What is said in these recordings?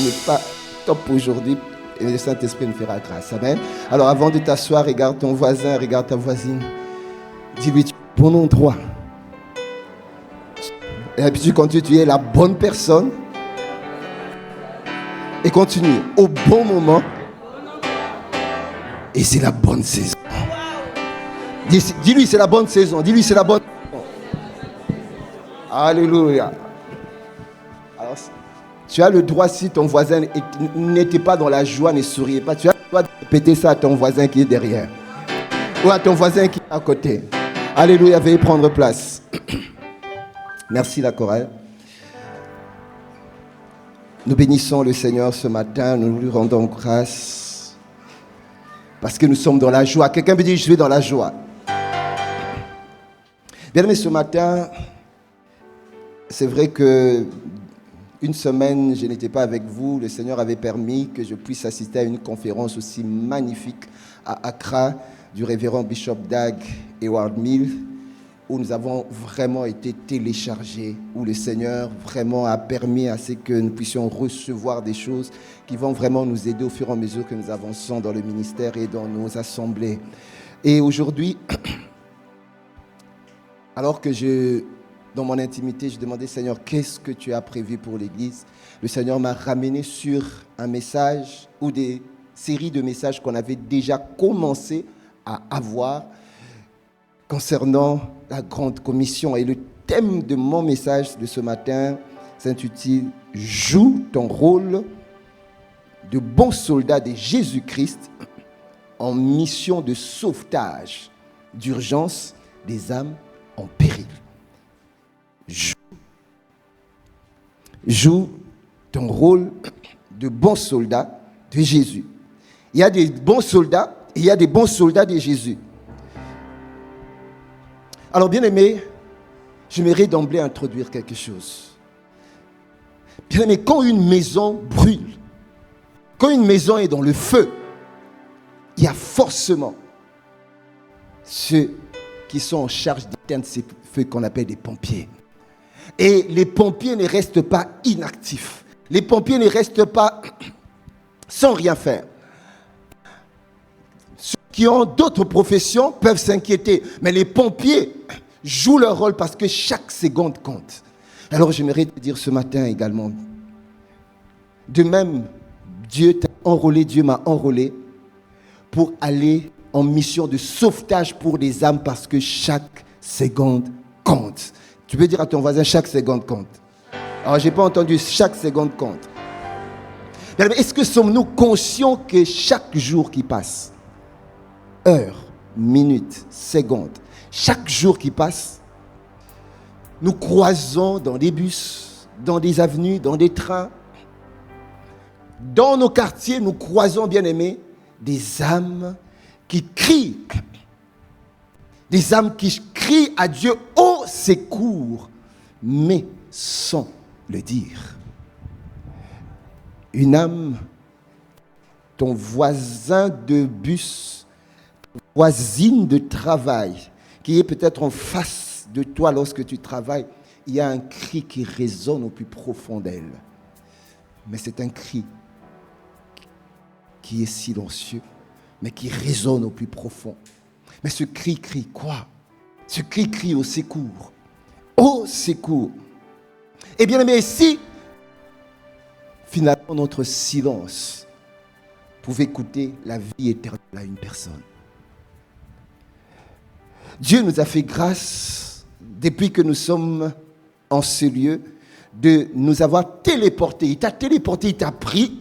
n'est pas top aujourd'hui. Et le Saint-Esprit nous fera grâce. Amen. Alors avant de t'asseoir, regarde ton voisin, regarde ta voisine. Dis-lui, tu es au bon endroit. Et puis tu continues, tu es la bonne personne. Et continue au bon moment. Et c'est la bonne saison. Dis-lui, c'est la bonne saison. Dis-lui, c'est la bonne saison. Alléluia. Alors, tu as le droit, si ton voisin n'était pas dans la joie, ne souriait pas, tu as le droit de répéter ça à ton voisin qui est derrière. Ou à ton voisin qui est à côté. Alléluia, veuillez prendre place. Merci la chorale. Nous bénissons le Seigneur ce matin, nous lui rendons grâce. Parce que nous sommes dans la joie. Quelqu'un peut dire, je suis dans la joie. Bien aimé, ce matin, c'est vrai que une semaine, je n'étais pas avec vous. Le Seigneur avait permis que je puisse assister à une conférence aussi magnifique à Accra du révérend Bishop Dag Heward-Mills, où nous avons vraiment été téléchargés, où le Seigneur vraiment a permis à ce que nous puissions recevoir des choses qui vont vraiment nous aider au fur et à mesure que nous avançons dans le ministère et dans nos assemblées. Et aujourd'hui, alors que dans mon intimité, je demandais, Seigneur, qu'est-ce que tu as prévu pour l'Église? Le Seigneur m'a ramené sur un message ou des séries de messages qu'on avait déjà commencé à avoir concernant la grande commission. Et le thème de mon message de ce matin s'intitule « Joue ton rôle de bon soldat de Jésus-Christ en mission de sauvetage d'urgence des âmes en péril. » Joue ton rôle de bon soldat de Jésus. Il y a des bons soldats et il y a des bons soldats de Jésus. Alors, bien aimé, j'aimerais d'emblée introduire quelque chose. Bien aimé, quand une maison brûle, quand une maison est dans le feu, il y a forcément ceux qui sont en charge d'éteindre ces feux qu'on appelle des pompiers. Et les pompiers ne restent pas inactifs. Les pompiers ne restent pas sans rien faire. Ceux qui ont d'autres professions peuvent s'inquiéter. Mais les pompiers jouent leur rôle parce que chaque seconde compte. Alors j'aimerais te dire ce matin également. De même, Dieu t'a enrôlé, Dieu m'a enrôlé pour aller en mission de sauvetage pour les âmes parce que chaque seconde compte. Tu peux dire à ton voisin, chaque seconde compte. Alors, je n'ai pas entendu, chaque seconde compte. Mais est-ce que sommes-nous conscients que chaque jour qui passe, heure, minute, seconde, chaque jour qui passe, nous croisons dans des bus, dans des avenues, dans des trains, dans nos quartiers, nous croisons, bien aimés, des âmes qui crient. Des âmes qui crient à Dieu au secours, mais sans le dire. Une âme, ton voisin de bus, voisine de travail, qui est peut-être en face de toi lorsque tu travailles, il y a un cri qui résonne au plus profond d'elle. Mais c'est un cri qui est silencieux, mais qui résonne au plus profond. Mais ce cri crie quoi? Ce cri crie au secours. Au secours. Eh bien, mais si finalement notre silence pouvait coûter la vie éternelle à une personne. Dieu nous a fait grâce, depuis que nous sommes en ce lieu, de nous avoir téléportés. Il t'a téléporté, il t'a pris.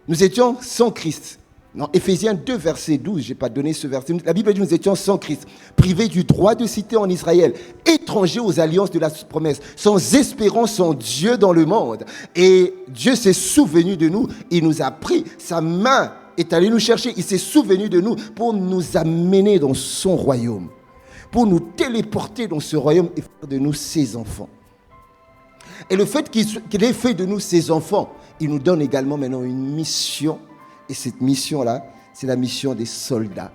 Nous étions sans Christ. Dans Éphésiens 2, verset 12, je n'ai pas donné ce verset. La Bible dit que nous étions sans Christ, privés du droit de cité en Israël, étrangers aux alliances de la promesse, sans espérance, sans Dieu dans le monde. Et Dieu s'est souvenu de nous, il nous a pris, sa main est allée nous chercher, il s'est souvenu de nous pour nous amener dans son royaume, pour nous téléporter dans ce royaume et faire de nous ses enfants. Et le fait qu'il ait fait de nous ses enfants, il nous donne également maintenant une mission. Et cette mission-là, c'est la mission des soldats.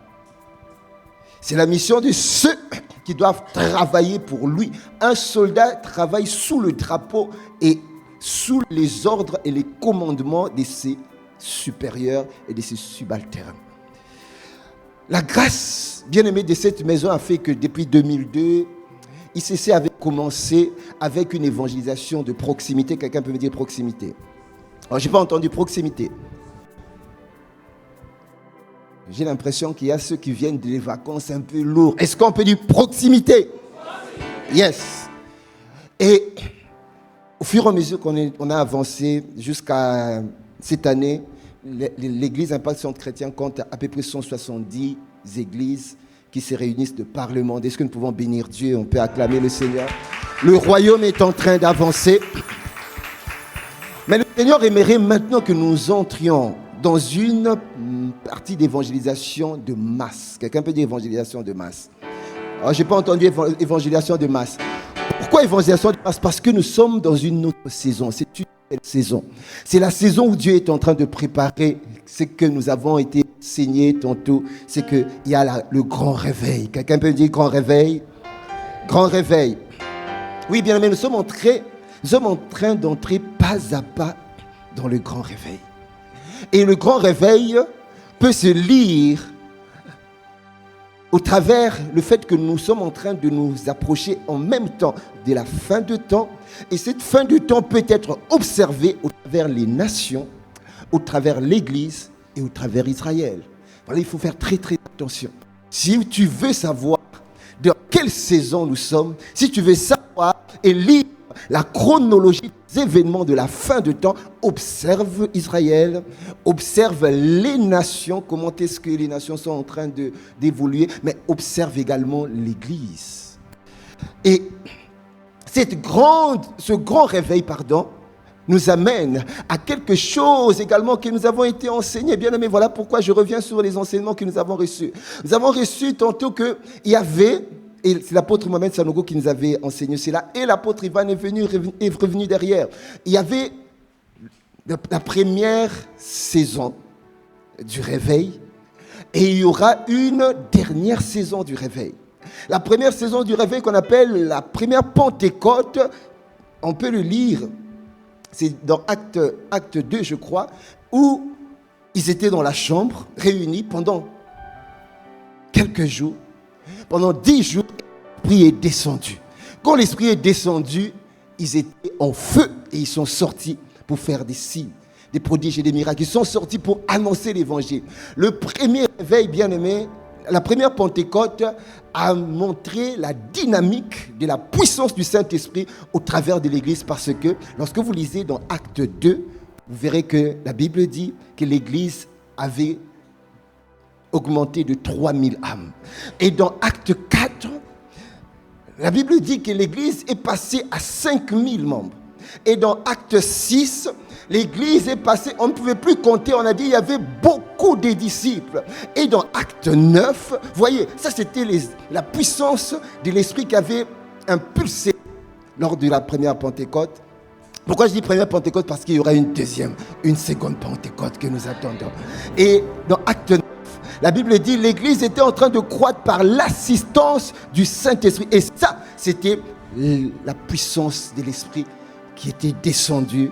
C'est la mission de ceux qui doivent travailler pour lui. Un soldat travaille sous le drapeau et sous les ordres et les commandements de ses supérieurs et de ses subalternes. La grâce, bien-aimée, de cette maison a fait que depuis 2002, ICC avait commencé avec une évangélisation de proximité. Quelqu'un peut me dire proximité? Alors, je n'ai pas entendu proximité. J'ai l'impression qu'il y a ceux qui viennent des vacances un peu lourds. Est-ce qu'on peut dire proximité? Yes. Et au fur et à mesure qu'on a avancé jusqu'à cette année, l'Église Impact Centre Chrétien compte à peu près 170 églises qui se réunissent de par le monde. Est-ce que nous pouvons bénir Dieu? On peut acclamer le Seigneur. Le royaume est en train d'avancer. Mais le Seigneur aimerait maintenant que nous entrions dans une partie d'évangélisation de masse. Quelqu'un peut dire évangélisation de masse? Alors, je n'ai pas entendu évangélisation de masse. Pourquoi évangélisation de masse? Parce que nous sommes dans une autre saison. C'est une nouvelle saison. C'est la saison où Dieu est en train de préparer ce que nous avons été enseignés tantôt. C'est qu'il y a le grand réveil. Quelqu'un peut dire grand réveil? Grand réveil. Oui, bien aimé, nous sommes en train d'entrer pas à pas dans le grand réveil. Et le grand réveil peut se lire au travers le fait que nous sommes en train de nous approcher en même temps de la fin de temps. Et cette fin de temps peut être observée au travers les nations, au travers l'Église et au travers Israël. Voilà, il faut faire très très attention. Si tu veux savoir dans quelle saison nous sommes, si tu veux savoir et lire la chronologie des événements de la fin de temps, observe Israël, observe les nations, comment est-ce que les nations sont en train d'évoluer, mais observe également l'Église. Et ce grand réveil, nous amène à quelque chose également que nous avons été enseignés. Bien aimé, voilà pourquoi je reviens sur les enseignements que nous avons reçus. Nous avons reçu tantôt qu'il y avait, et c'est l'apôtre Mohamed Sanogo qui nous avait enseigné cela, et l'apôtre Ivan est revenu derrière. Il y avait la première saison du réveil, et il y aura une dernière saison du réveil. La première saison du réveil qu'on appelle la première Pentecôte, on peut le lire, c'est dans acte 2 je crois, où ils étaient dans la chambre, réunis pendant quelques jours. Pendant 10 jours, l'Esprit est descendu. Quand l'Esprit est descendu, ils étaient en feu et ils sont sortis pour faire des signes, des prodiges et des miracles. Ils sont sortis pour annoncer l'évangile. Le premier réveil, bien-aimé, la première Pentecôte a montré la dynamique de la puissance du Saint-Esprit au travers de l'Église, parce que lorsque vous lisez dans Acte 2, vous verrez que la Bible dit que l'Église avait augmenté de 3000 âmes. Et dans Acte 4, la Bible dit que l'Église est passée à 5000 membres. Et dans Acte 6, l'Église est passée, on ne pouvait plus compter, on a dit il y avait beaucoup de disciples. Et dans Acte 9, voyez, ça c'était la puissance de l'Esprit qui avait impulsé lors de la première Pentecôte. Pourquoi je dis première Pentecôte? Parce qu'il y aura une seconde Pentecôte que nous attendons. Et dans Acte 9, la Bible dit l'Église était en train de croître par l'assistance du Saint-Esprit. Et ça, c'était la puissance de l'Esprit qui était descendue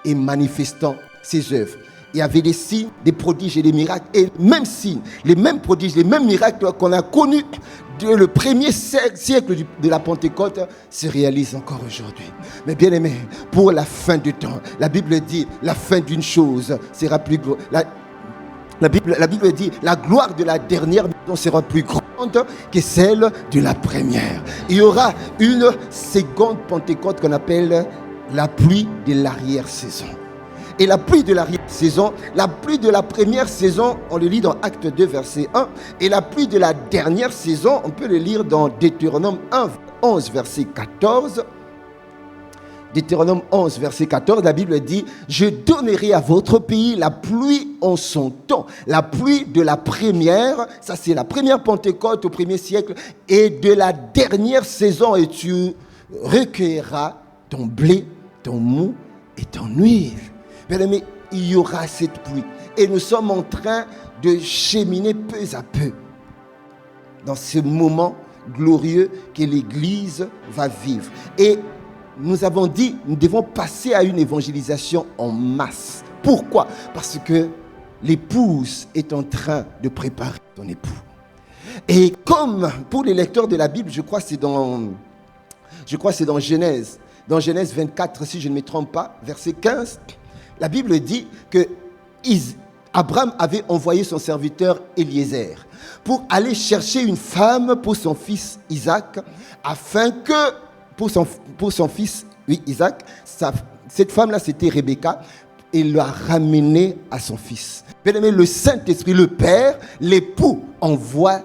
et manifestant ses œuvres. Il y avait des signes, des prodiges et des miracles. Et même signes, les mêmes prodiges, les mêmes miracles qu'on a connus le premier siècle de la Pentecôte se réalisent encore aujourd'hui. Mais bien aimé, pour la fin du temps, la Bible dit la fin d'une chose sera plus grande. La Bible dit la gloire de la dernière maison sera plus grande que celle de la première. Il y aura une seconde Pentecôte qu'on appelle la pluie de l'arrière-saison. Et la pluie de l'arrière-saison, la pluie de la première saison, on le lit dans Acte 2, verset 1. Et la pluie de la dernière saison, on peut le lire dans Deutéronome 11, verset 14. Deutéronome 11, verset 14, la Bible dit « Je donnerai à votre pays la pluie en son temps. » La pluie de la première, ça c'est la première Pentecôte au 1er siècle, et de la dernière saison, et tu recueilleras ton blé, ton mou et ton huile. Bien aimé, il y aura cette pluie. Et nous sommes en train de cheminer peu à peu dans ce moment glorieux que l'Église va vivre. Et nous avons dit, nous devons passer à une évangélisation en masse. Pourquoi? Parce que l'épouse est en train de préparer son époux. Et comme pour les lecteurs de la Bible, je crois que c'est dans Genèse. Dans Genèse 24, si je ne me trompe pas, verset 15, la Bible dit que Abraham avait envoyé son serviteur Eliezer pour aller chercher une femme pour son fils Isaac, afin que, pour son fils Isaac, cette femme-là c'était Rebecca, et l'a ramené à son fils. Bien aimé, le Saint-Esprit, le Père, l'époux, envoie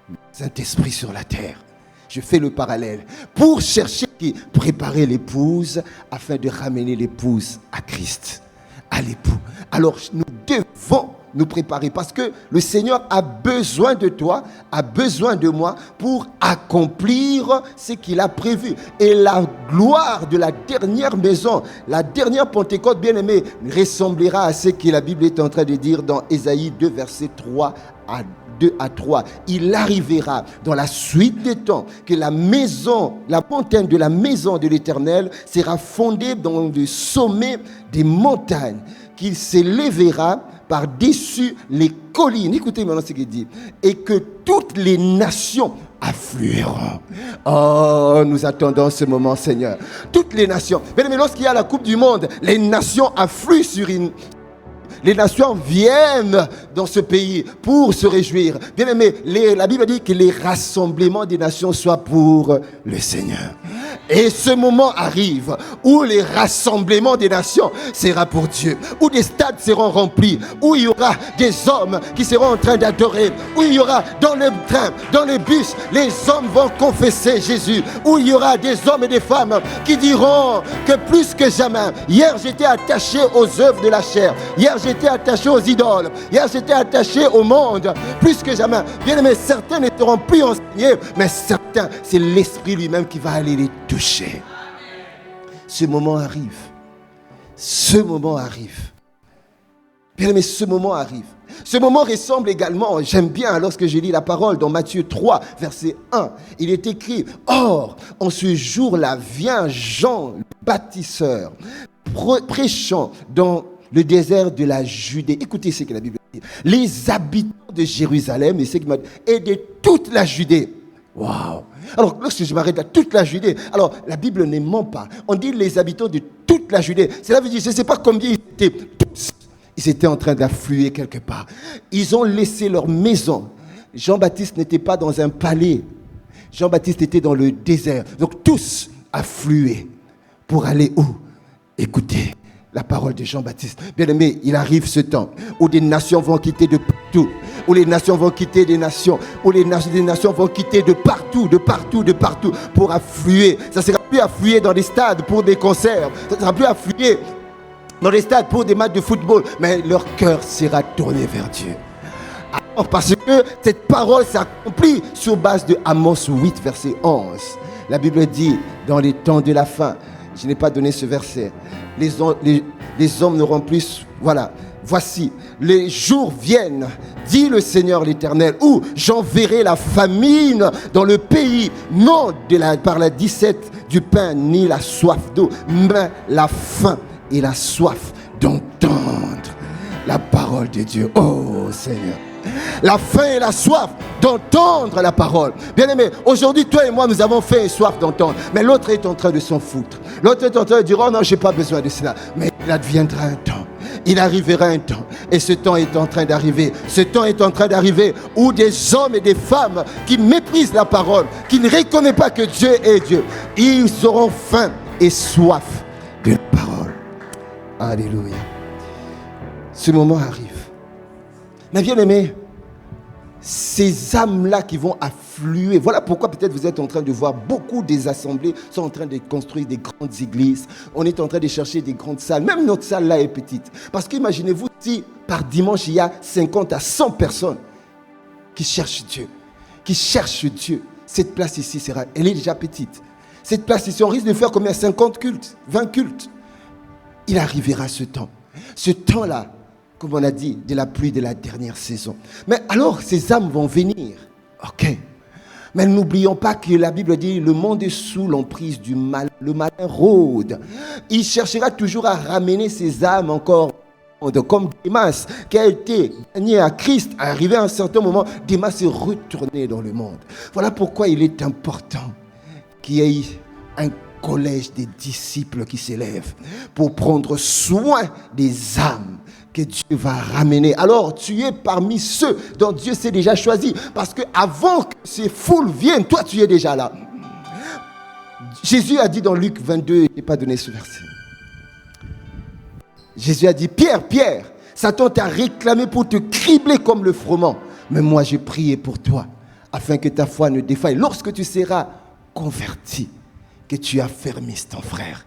le Saint-Esprit sur la terre. Je fais le parallèle. Pour chercher, préparer l'épouse, afin de ramener l'épouse à Christ, à l'époux. Alors, nous devons nous préparer parce que le Seigneur a besoin de toi, a besoin de moi pour accomplir ce qu'il a prévu. Et la gloire de la dernière maison, la dernière Pentecôte, bien aimé, ressemblera à ce que la Bible est en train de dire dans Ésaïe 2, versets 2 à 3. Il arrivera dans la suite des temps que la maison, la montagne de la maison de l'Éternel sera fondée dans le sommet des montagnes, qu'il s'élèvera par-dessus les collines. Écoutez maintenant ce qu'il dit. Et que toutes les nations afflueront. Oh, nous attendons ce moment, Seigneur. Toutes les nations. Mais lorsqu'il y a la Coupe du Monde, les nations affluent sur une... Les nations viennent dans ce pays pour se réjouir. Bien aimé, la Bible dit que les rassemblements des nations soient pour le Seigneur. Et ce moment arrive où les rassemblements des nations sera pour Dieu, où des stades seront remplis, où il y aura des hommes qui seront en train d'adorer, où il y aura dans le train, dans les bus, les hommes vont confesser Jésus, où il y aura des hommes et des femmes qui diront que plus que jamais, hier j'étais attaché aux œuvres de la chair, hier j'étais attaché aux idoles, hier j'étais attaché au monde, plus que jamais. Bien aimé, certains ne seront plus enseignés, mais certains, c'est l'Esprit lui-même qui va aller les toucher. Ce moment arrive. Ce moment arrive. Bien aimé, ce moment arrive. Ce moment ressemble également, j'aime bien lorsque je lis la parole dans Matthieu 3, verset 1. Il est écrit, or, en ce jour-là vient Jean le baptisseur, prêchant dans le désert de la Judée. Écoutez ce que la Bible dit. Les habitants de Jérusalem et de toute la Judée. Waouh! Alors, lorsque je m'arrête à toute la Judée, alors la Bible ne ment pas. On dit les habitants de toute la Judée. Cela veut dire, je ne sais pas combien ils étaient tous. Ils étaient en train d'affluer quelque part. Ils ont laissé leur maison. Jean-Baptiste n'était pas dans un palais. Jean-Baptiste était dans le désert. Donc tous affluaient pour aller où? Écoutez la parole de Jean-Baptiste. Bien aimé, il arrive ce temps où des nations vont quitter de partout, où les nations vont quitter des nations, où les nations vont quitter de partout pour affluer. Ça ne sera plus affluer dans des stades pour des concerts, ça ne sera plus affluer dans des stades pour des matchs de football, mais leur cœur sera tourné vers Dieu. Alors, parce que cette parole s'accomplit sur base de Amos 8, verset 11. La Bible dit, dans les temps de la fin, je n'ai pas donné ce verset, les hommes n'auront plus, voilà, voici, les jours viennent, dit le Seigneur l'Éternel, où j'enverrai la famine dans le pays, non par la disette du pain, ni la soif d'eau, mais la faim et la soif d'entendre la parole de Dieu. Oh Seigneur, la faim et la soif d'entendre la parole. Bien aimé, aujourd'hui, toi et moi, nous avons faim et soif d'entendre. Mais l'autre est en train de s'en foutre. L'autre est en train de dire, oh non, je n'ai pas besoin de cela. Mais il adviendra un temps. Il arrivera un temps. Et ce temps est en train d'arriver. Ce temps est en train d'arriver où des hommes et des femmes qui méprisent la parole, qui ne reconnaissent pas que Dieu est Dieu, ils auront faim et soif de la parole. Alléluia. Ce moment arrive. Mais bien aimé, ces âmes-là qui vont affluer, voilà pourquoi peut-être vous êtes en train de voir beaucoup des assemblées sont en train de construire des grandes églises. On est en train de chercher des grandes salles. Même notre salle-là est petite. Parce qu'imaginez-vous si par dimanche, il y a 50 à 100 personnes qui cherchent Dieu. Cette place ici, elle est déjà petite. Cette place ici, on risque de faire combien? 50 cultes, 20 cultes. Il arrivera ce temps. Ce temps-là, comme on a dit, de la pluie de la dernière saison. Mais alors, ces âmes vont venir. Ok. Mais n'oublions pas que la Bible dit le monde est sous l'emprise du mal. Le malin rôde. Il cherchera toujours à ramener ses âmes encore. Comme Démas, qui a été gagné à Christ, arrivé à un certain moment, Démas est retourné dans le monde. Voilà pourquoi il est important qu'il y ait un collège des disciples qui s'élève pour prendre soin des âmes que Dieu va ramener. Alors, tu es parmi ceux dont Dieu s'est déjà choisi. Parce que avant que ces foules viennent, toi, tu es déjà là. Jésus a dit dans Luc 22, je n'ai pas donné ce verset. Jésus a dit, Pierre, Pierre, Satan t'a réclamé pour te cribler comme le froment. Mais moi, j'ai prié pour toi, afin que ta foi ne défaille. Lorsque tu seras converti, que tu affermisses ton frère.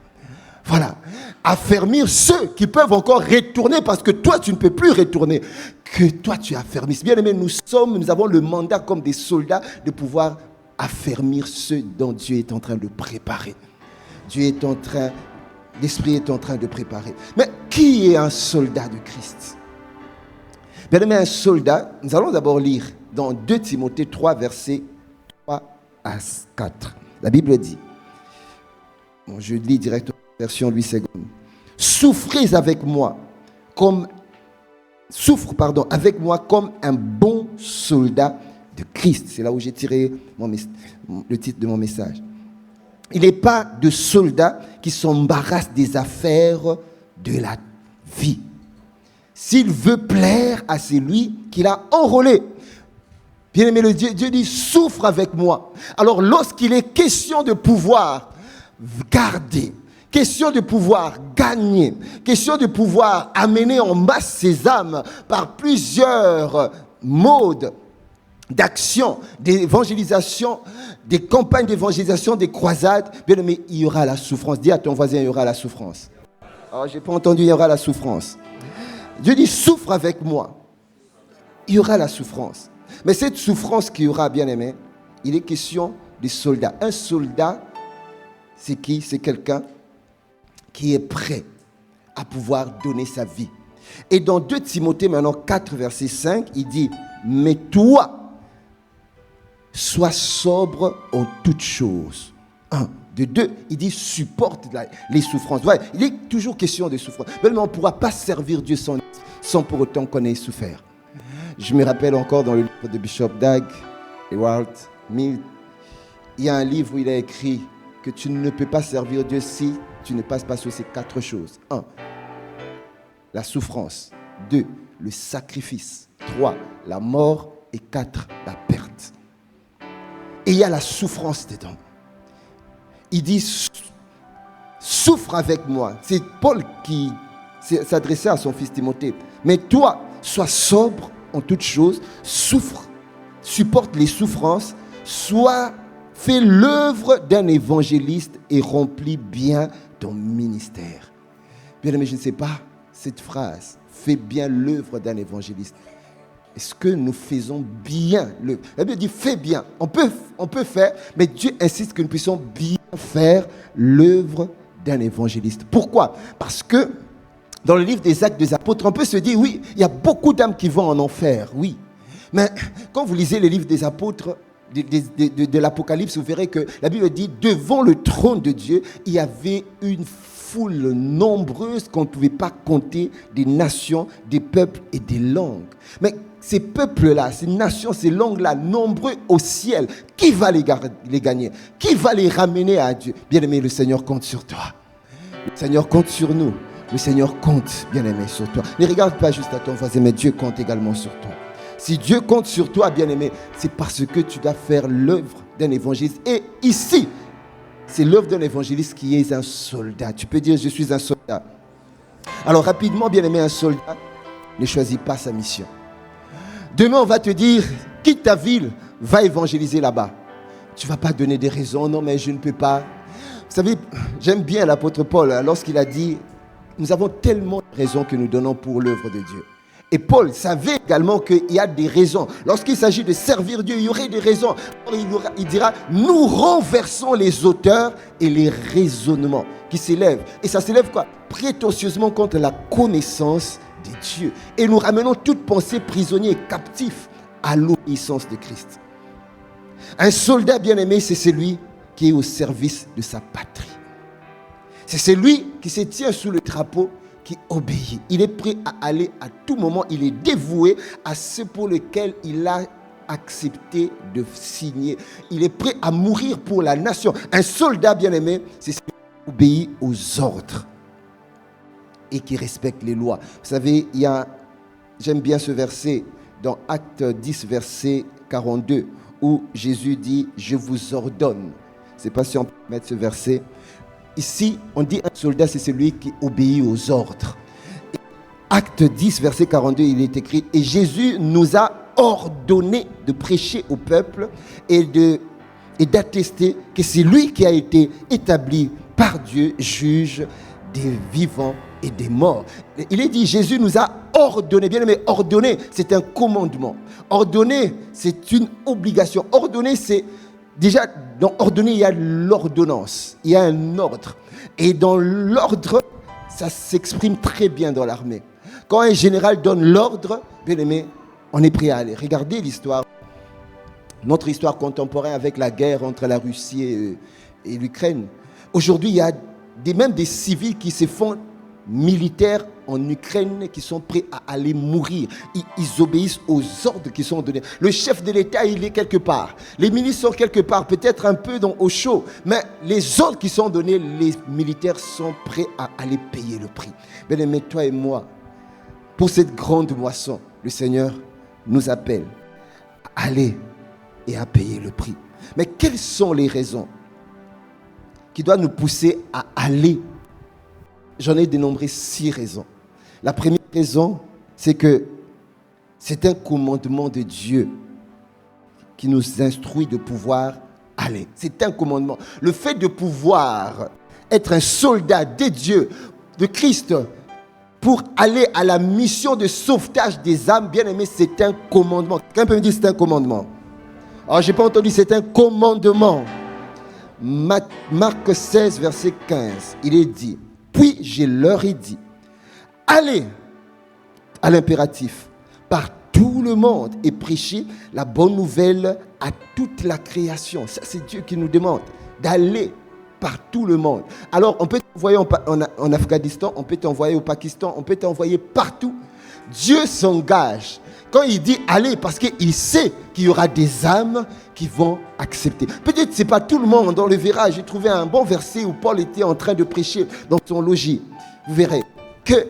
Voilà. Affermir ceux qui peuvent encore retourner, parce que toi, tu ne peux plus retourner. Que toi, tu affermisses. Bien aimé, nous avons le mandat comme des soldats de pouvoir affermir ceux dont Dieu est en train de préparer. L'Esprit est en train de préparer. Mais qui est un soldat de Christ? Bien aimé, un soldat, nous allons d'abord lire dans 2 Timothée 3, versets 3 à 4. La Bible dit, je lis directement la version 8 secondes. Souffrez avec moi comme un bon soldat de Christ. C'est là où j'ai tiré le titre de mon message. Il n'est pas de soldats qui s'embarrassent des affaires de la vie. S'il veut plaire à celui qu'il a enrôlé. Bien-aimé, Dieu dit, souffre avec moi. Alors, lorsqu'il est question de pouvoir garder, question de pouvoir gagner, question de pouvoir amener en masse ses âmes par plusieurs modes d'action, d'évangélisation, des campagnes d'évangélisation, des croisades, bien aimé, il y aura la souffrance. Dis à ton voisin, il y aura la souffrance. Alors, je n'ai pas entendu, il y aura la souffrance. Dieu dit, souffre avec moi. Il y aura la souffrance. Mais cette souffrance qu'il y aura, bien aimé, il est question des soldats. Un soldat, c'est qui? C'est quelqu'un qui est prêt à pouvoir donner sa vie. Et dans 2 Timothée, maintenant 4, verset 5, il dit, mais toi, sois sobre en toutes choses. 1. De 2, il dit supporte les souffrances. Ouais, il est toujours question de souffrance. Mais on ne pourra pas servir Dieu sans pour autant qu'on ait souffert. Je me rappelle encore dans le livre de Bishop Dag Heward Mills, il y a un livre où il a écrit que tu ne peux pas servir Dieu si tu ne passes pas sur ces 4 choses. 1. La souffrance. 2. Le sacrifice. 3. La mort. Et 4. La perte. Et il y a la souffrance dedans. Il dit, souffre avec moi. C'est Paul qui s'adressait à son fils Timothée. Mais toi, sois sobre en toutes choses, souffre, supporte les souffrances, fais l'œuvre d'un évangéliste et remplis bien ton ministère. Bien aimé, je ne sais pas cette phrase, fais bien l'œuvre d'un évangéliste. Est-ce que nous faisons bien l'œuvre? La Bible dit, fais bien. On peut faire, mais Dieu insiste que nous puissions bien faire l'œuvre d'un évangéliste. Pourquoi? Parce que dans le livre des Actes des Apôtres, on peut se dire, oui, il y a beaucoup d'âmes qui vont en enfer, oui. Mais quand vous lisez le livre des Apôtres, de l'Apocalypse, vous verrez que la Bible dit, devant le trône de Dieu, il y avait une foule nombreuse qu'on ne pouvait pas compter, des nations, des peuples et des langues. Mais ces peuples-là, ces nations, ces langues-là, nombreux au ciel, qui va les gagner? Qui va les ramener à Dieu? Bien-aimé, le Seigneur compte sur toi. Le Seigneur compte sur nous. Le Seigneur compte, bien-aimé, sur toi. Ne regarde pas juste à ton voisin, mais Dieu compte également sur toi. Si Dieu compte sur toi, bien-aimé, c'est parce que tu dois faire l'œuvre d'un évangéliste. Et ici, c'est l'œuvre d'un évangéliste qui est un soldat. Tu peux dire, je suis un soldat. Alors rapidement, bien-aimé, un soldat ne choisit pas sa mission. Demain, on va te dire, quitte ta ville, va évangéliser là-bas. Tu ne vas pas donner des raisons, non, mais je ne peux pas. Vous savez, j'aime bien l'apôtre Paul, lorsqu'il a dit, nous avons tellement de raisons que nous donnons pour l'œuvre de Dieu. Et Paul savait également qu'il y a des raisons. Lorsqu'il s'agit de servir Dieu, il y aurait des raisons. Il dira, nous renversons les auteurs et les raisonnements qui s'élèvent. Et ça s'élève quoi? Prétentieusement contre la connaissance de Dieu. Et nous ramenons toute pensée prisonnière et captive à l'obéissance de Christ. Un soldat bien-aimé, c'est celui qui est au service de sa patrie. C'est celui qui se tient sous le drapeau, qui obéit. Il est prêt à aller à tout moment. Il est dévoué à ce pour lequel il a accepté de signer. Il est prêt à mourir pour la nation. Un soldat bien-aimé, c'est celui qui obéit aux ordres et qui respecte les lois. Vous savez, j'aime bien ce verset dans Acte 10, verset 42, où Jésus dit « Je vous ordonne ». Je ne sais pas si on peut mettre ce verset. Ici, on dit un soldat, c'est celui qui obéit aux ordres. Et Acte 10, verset 42, il est écrit « Et Jésus nous a ordonné de prêcher au peuple et d'attester que c'est lui qui a été établi par Dieu, juge des vivants et des morts. » Il est dit, Jésus nous a ordonné. Bien aimé, ordonner, c'est un commandement. Ordonner, c'est une obligation. Ordonner, c'est déjà, dans ordonner, il y a l'ordonnance. Il y a un ordre. Et dans l'ordre, ça s'exprime très bien dans l'armée. Quand un général donne l'ordre, bien aimé, on est prêt à aller. Regardez l'histoire, notre histoire contemporaine avec la guerre entre la Russie et l'Ukraine. Aujourd'hui, il y a même des civils qui se font militaires en Ukraine, qui sont prêts à aller mourir. Ils obéissent aux ordres qui sont donnés. Le chef de l'État, il est quelque part. Les ministres sont quelque part, peut-être un peu au chaud. Mais les ordres qui sont donnés, les militaires sont prêts à aller payer le prix. Bien-aimés, toi et moi, pour cette grande moisson, le Seigneur nous appelle à aller et à payer le prix. Mais quelles sont les raisons qui doivent nous pousser à aller? J'en ai dénombré 6 raisons. La première raison, c'est que c'est un commandement de Dieu qui nous instruit de pouvoir aller. C'est un commandement. Le fait de pouvoir être un soldat de Dieu, de Christ, pour aller à la mission de sauvetage des âmes, bien aimés, c'est un commandement. Quelqu'un peut me dire c'est un commandement? Alors, je n'ai pas entendu, c'est un commandement. Marc 16, verset 15, il est dit, puis je leur ai dit, allez à l'impératif par tout le monde et prêchez la bonne nouvelle à toute la création. Ça, c'est Dieu qui nous demande d'aller par tout le monde. Alors, on peut t'envoyer en Afghanistan, on peut t'envoyer au Pakistan, on peut t'envoyer partout. Dieu s'engage quand il dit allez, parce qu'il sait qu'il y aura des âmes qui vont accepter. Peut-être que ce n'est pas tout le monde, on le verra. J'ai trouvé un bon verset où Paul était en train de prêcher dans son logis. Vous verrez que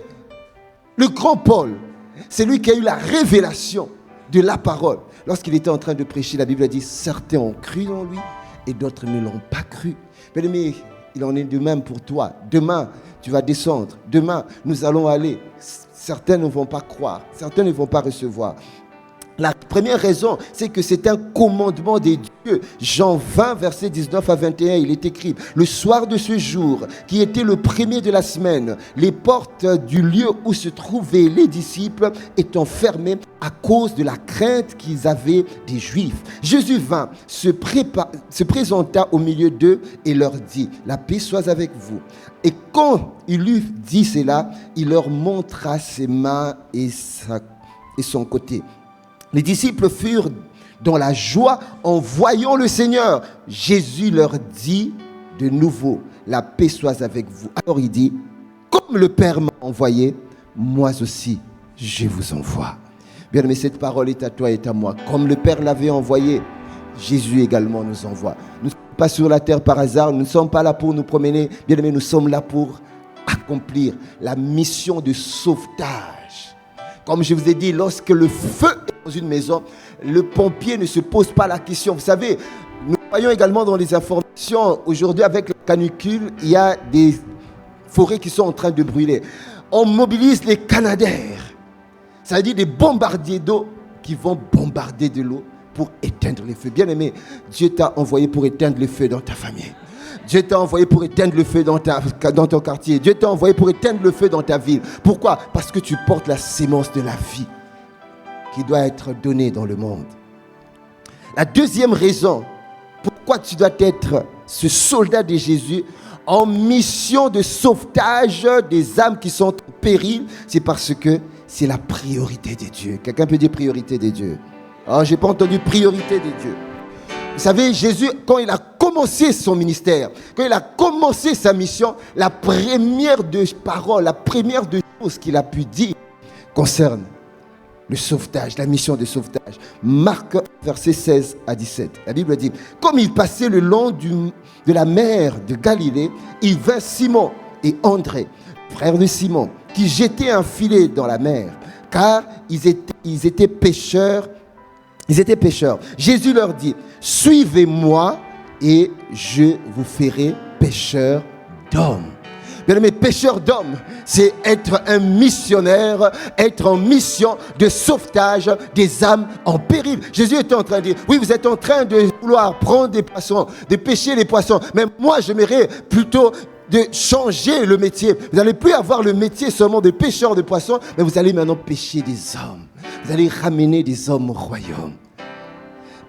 le grand Paul, c'est lui qui a eu la révélation de la parole. Lorsqu'il était en train de prêcher, la Bible a dit certains ont cru en lui et d'autres ne l'ont pas cru. Mais il en est de même pour toi. Demain, tu vas descendre. Demain, nous allons aller. Certains ne vont pas croire. Certains ne vont pas recevoir. La première raison, c'est que c'est un commandement de Dieu. Jean 20, verset 19 à 21, il est écrit « Le soir de ce jour, qui était le premier de la semaine, les portes du lieu où se trouvaient les disciples étant fermées à cause de la crainte qu'ils avaient des Juifs. Jésus vint, se présenta au milieu d'eux et leur dit « La paix soit avec vous. » Et quand il eut dit cela, il leur montra ses mains et son côté. Les disciples furent dans la joie en voyant le Seigneur. Jésus leur dit de nouveau, la paix soit avec vous. Alors il dit, comme le Père m'a envoyé, moi aussi je vous envoie. Bien aimé, cette parole est à toi et à moi. Comme le Père l'avait envoyé, Jésus également nous envoie. Nous ne sommes pas sur la terre par hasard, nous ne sommes pas là pour nous promener. Bien aimé, nous sommes là pour accomplir la mission de sauvetage. Comme je vous ai dit, lorsque le feu est dans une maison, le pompier ne se pose pas la question. Vous savez, nous voyons également dans les informations, aujourd'hui avec la canicule, il y a des forêts qui sont en train de brûler. On mobilise les Canadair, ça veut dire des bombardiers d'eau qui vont bombarder de l'eau pour éteindre les feux. Bien aimé, Dieu t'a envoyé pour éteindre les feux dans ta famille. Dieu t'a envoyé pour éteindre le feu dans ton quartier. Dieu t'a envoyé pour éteindre le feu dans ta ville. Pourquoi? Parce que tu portes la sémence de la vie qui doit être donnée dans le monde. La deuxième raison pourquoi tu dois être ce soldat de Jésus en mission de sauvetage des âmes qui sont en péril, c'est parce que c'est la priorité de Dieu. Quelqu'un peut dire priorité de Dieu? Oh, je n'ai pas entendu priorité de Dieu. Vous savez, Jésus, quand il a commencé son ministère, quand il a commencé sa mission, la première de paroles, la première de choses qu'il a pu dire concerne le sauvetage, la mission de sauvetage. Marc, versets 16 à 17. La Bible dit, comme il passait le long de la mer de Galilée, il vint Simon et André, frères de Simon, qui jetaient un filet dans la mer, car ils étaient pêcheurs. Jésus leur dit, suivez-moi et je vous ferai pêcheurs d'hommes. Bien aimé, pêcheur d'hommes, c'est être un missionnaire, être en mission de sauvetage des âmes en péril. Jésus était en train de dire, oui, vous êtes en train de vouloir prendre des poissons, de pêcher les poissons, mais moi j'aimerais plutôt de changer le métier. Vous n'allez plus avoir le métier seulement de pêcheur de poissons, mais vous allez maintenant pêcher des hommes. Vous allez ramener des hommes au royaume.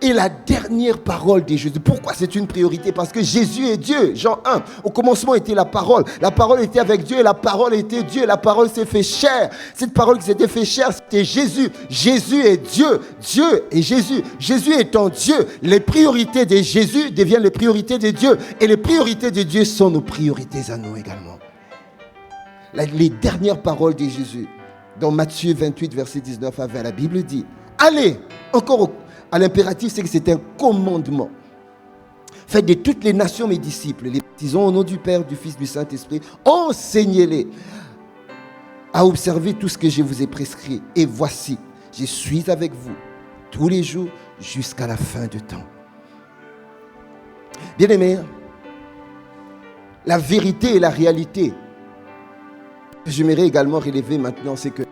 Et la dernière parole de Jésus, pourquoi c'est une priorité? Parce que Jésus est Dieu. Jean 1, au commencement était la parole. La parole était avec Dieu et la parole était Dieu. La parole s'est fait chair. Cette parole qui s'était fait chair, c'était Jésus. Jésus est Dieu. Dieu est Jésus. Jésus étant Dieu, les priorités de Jésus deviennent les priorités de Dieu. Et les priorités de Dieu sont nos priorités à nous également. Les dernières paroles de Jésus, dans Matthieu 28, verset 19 à 20, la Bible dit, allez, encore à l'impératif, c'est que c'est un commandement. Faites de toutes les nations mes disciples, les baptisons au nom du Père, du Fils, du Saint-Esprit. Enseignez-les à observer tout ce que je vous ai prescrit. Et voici, je suis avec vous tous les jours jusqu'à la fin du temps. Bien-aimés, la vérité et la réalité que j'aimerais également relever maintenant, c'est que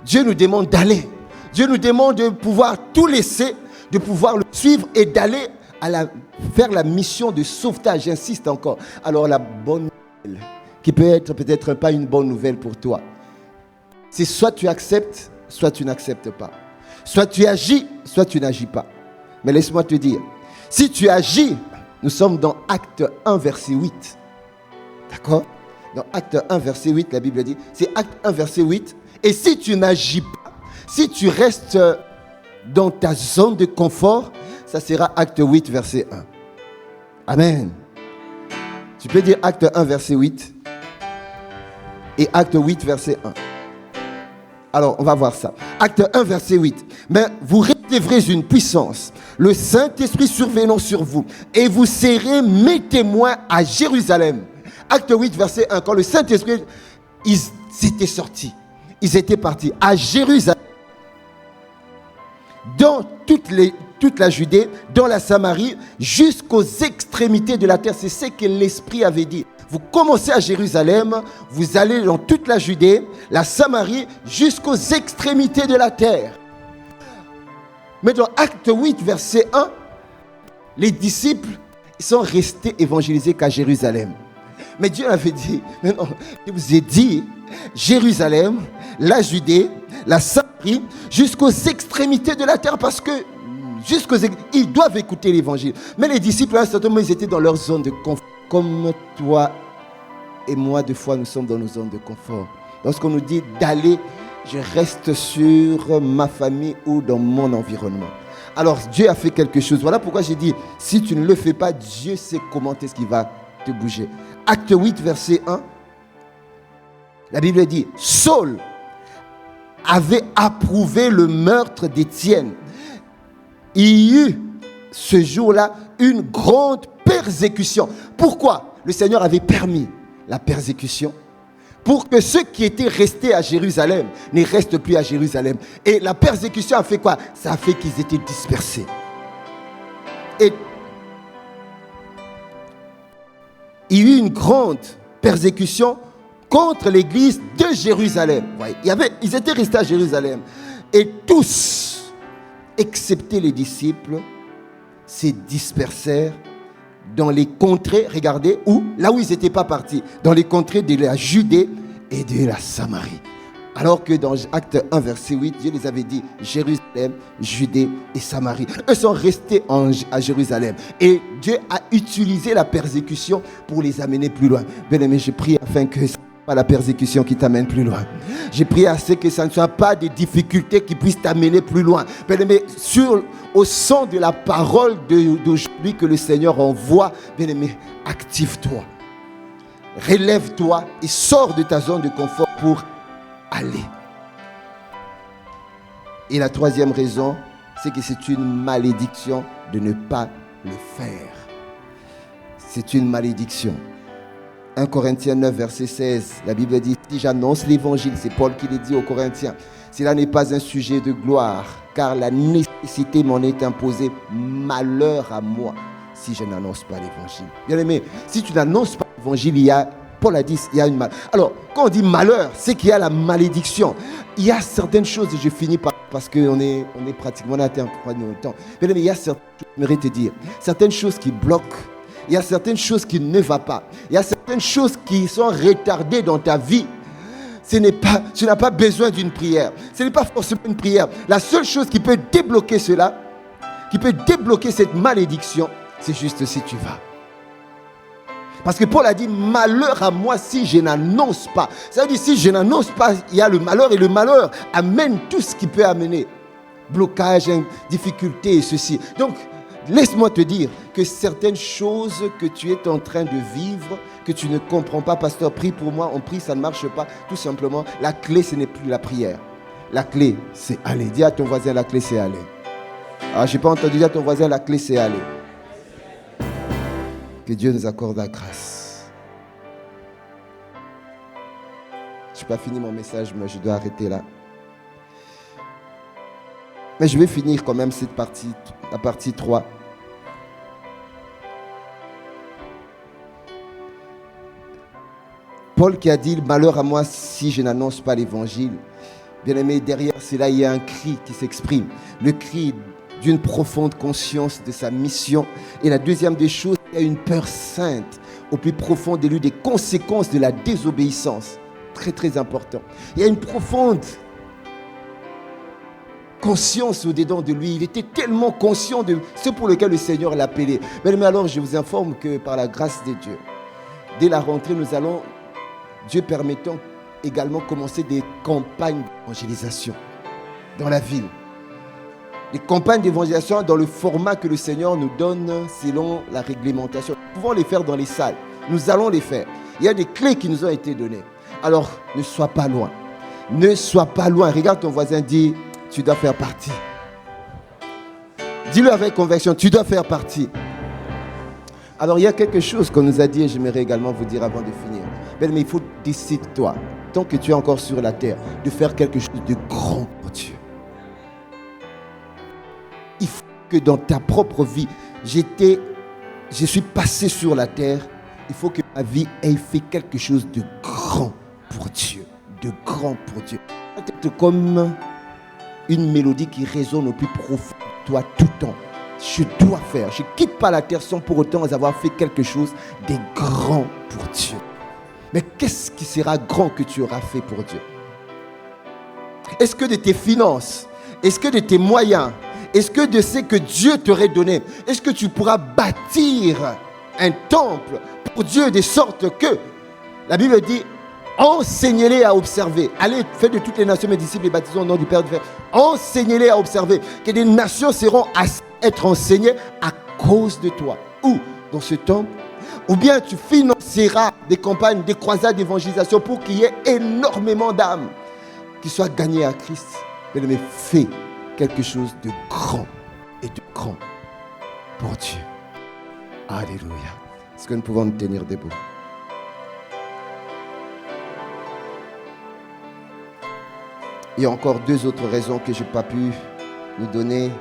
Dieu nous demande d'aller. Dieu nous demande de pouvoir tout laisser, de pouvoir le suivre et d'aller faire la mission de sauvetage. J'insiste encore. Alors la bonne nouvelle, qui peut être peut-être pas une bonne nouvelle pour toi, c'est soit tu acceptes, soit tu n'acceptes pas. Soit tu agis, soit tu n'agis pas. Mais laisse-moi te dire, si tu agis, nous sommes dans Acte 1, verset 8. D'accord? Dans Acte 1, verset 8, la Bible dit, c'est Acte 1, verset 8. Et si tu n'agis pas, si tu restes dans ta zone de confort, ça sera Acte 8, verset 1. Amen. Tu peux dire Acte 1, verset 8 et Acte 8, verset 1. Alors, on va voir ça. Acte 1, verset 8. Mais vous recevrez une puissance, le Saint-Esprit survenant sur vous, et vous serez mes témoins à Jérusalem. Acte 8, verset 1. Quand le Saint-Esprit, ils étaient sortis, ils étaient partis à Jérusalem, dans toute la Judée, dans la Samarie, jusqu'aux extrémités de la terre. C'est ce que l'Esprit avait dit. Vous commencez à Jérusalem, vous allez dans toute la Judée, la Samarie, jusqu'aux extrémités de la terre. Mais dans Acte 8, verset 1, les disciples sont restés évangélisés qu'à Jérusalem. Mais Dieu avait dit, mais non, je vous ai dit, Jérusalem, la Judée, la Samarie, jusqu'aux extrémités de la terre, parce que ils doivent écouter l'évangile. Mais les disciples, à un certain moment, ils étaient dans leur zone de confort. Comme toi et moi, des fois, nous sommes dans nos zones de confort. Lorsqu'on nous dit d'aller, je reste sur ma famille ou dans mon environnement. Alors, Dieu a fait quelque chose. Voilà pourquoi j'ai dit, si tu ne le fais pas, Dieu sait comment est-ce qu'il va te bouger. Acte 8, verset 1. La Bible dit, Saul avait approuvé le meurtre d'Étienne. Il y eut ce jour-là une grande persécution. Pourquoi? Le Seigneur avait permis la persécution pour que ceux qui étaient restés à Jérusalem ne restent plus à Jérusalem. Et la persécution a fait quoi? Ça a fait qu'ils étaient dispersés. Et il y eut une grande persécution contre l'église de Jérusalem. Ils étaient restés à Jérusalem. Et tous, excepté les disciples, se dispersèrent dans les contrées, regardez, là où ils n'étaient pas partis, dans les contrées de la Judée et de la Samarie. Alors que dans Acte 1, verset 8, Dieu les avait dit Jérusalem, Judée et Samarie. Eux sont restés à Jérusalem. Et Dieu a utilisé la persécution pour les amener plus loin. Bien-aimé, je prie afin que pas la persécution qui t'amène plus loin. J'ai prié à ce que ça ne soit pas des difficultés qui puissent t'amener plus loin. Bien-aimé, au son de la parole d'aujourd'hui que le Seigneur envoie, bien-aimé, active-toi. Relève-toi et sors de ta zone de confort pour aller. Et la troisième raison, c'est que c'est une malédiction de ne pas le faire. C'est une malédiction. 1 Corinthiens 9, verset 16, la Bible dit, si j'annonce l'évangile, c'est Paul qui le dit aux Corinthiens, cela n'est pas un sujet de gloire, car la nécessité m'en est imposée. Malheur à moi si je n'annonce pas l'évangile. Bien aimé, si tu n'annonces pas l'évangile, Paul a dit, il y a une mal. Alors, quand on dit malheur, c'est qu'il y a la malédiction. Il y a certaines choses, et je finis parce qu'on est pratiquement à terme pour notre temps. Bien aimé, il y a certaines choses, j'aimerais te dire, certaines choses qui bloquent. Il y a certaines choses qui ne vont pas. Il y a certaines choses qui sont retardées dans ta vie. Tu n'as pas besoin d'une prière. Ce n'est pas forcément une prière. La seule chose qui peut débloquer cela, qui peut débloquer cette malédiction, c'est juste si tu vas. Parce que Paul a dit, malheur à moi si je n'annonce pas. Ça veut dire, si je n'annonce pas, il y a le malheur. Et le malheur amène tout ce qui peut amener. Blocage, difficulté et ceci. Donc, laisse-moi te dire que certaines choses que tu es en train de vivre, que tu ne comprends pas, pasteur, prie pour moi, on prie, ça ne marche pas. Tout simplement, la clé, ce n'est plus la prière. La clé, c'est aller. Dis à ton voisin, la clé, c'est aller. Ah, je n'ai pas entendu dire à ton voisin, la clé, c'est aller. Que Dieu nous accorde la grâce. Je n'ai pas fini mon message, mais je dois arrêter là. Mais je vais finir quand même cette partie, la partie 3. Paul qui a dit, malheur à moi si je n'annonce pas l'évangile. Bien aimé, derrière cela, il y a un cri qui s'exprime. Le cri d'une profonde conscience de sa mission. Et la deuxième des choses, il y a une peur sainte au plus profond de lui des conséquences de la désobéissance. Très, très important. Il y a une profonde conscience au-dedans de lui. Il était tellement conscient de ce pour lequel le Seigneur l'a appelé. Mais alors, je vous informe que par la grâce de Dieu, dès la rentrée, nous allons, Dieu permettant, également commencer des campagnes d'évangélisation dans la ville. Des campagnes d'évangélisation dans le format que le Seigneur nous donne selon la réglementation. Nous pouvons les faire dans les salles. Nous allons les faire. Il y a des clés qui nous ont été données. Alors, ne sois pas loin. Ne sois pas loin. Regarde ton voisin, dis, tu dois faire partie. Dis-le avec conviction, tu dois faire partie. Alors, il y a quelque chose qu'on nous a dit et j'aimerais également vous dire avant de finir. Mais il faut décider, toi, tant que tu es encore sur la terre, de faire quelque chose de grand pour Dieu. Il faut que dans ta propre vie, je suis passé sur la terre, il faut que ma vie ait fait quelque chose de grand pour Dieu. De grand pour Dieu. Peut-être comme une mélodie qui résonne au plus profond de toi tout le temps. Je dois faire. Je ne quitte pas la terre sans pour autant avoir fait quelque chose de grand pour Dieu. Mais qu'est-ce qui sera grand que tu auras fait pour Dieu? Est-ce que de tes finances? Est-ce que de tes moyens? Est-ce que de ce que Dieu t'aurait donné? Est-ce que tu pourras bâtir un temple pour Dieu de sorte que, la Bible dit, enseignez-les à observer. Allez, faites de toutes les nations mes disciples et baptisez au nom du Père et du Fils. Enseignez-les à observer. Que des nations seront à être enseignées à cause de toi. Ou dans ce temple, ou bien tu financeras des campagnes, des croisades d'évangélisation pour qu'il y ait énormément d'âmes qui soient gagnées à Christ. Mais fais quelque chose de grand et de grand pour Dieu. Alléluia. Est-ce que nous pouvons nous tenir debout? Il y a encore deux autres raisons que je n'ai pas pu nous donner.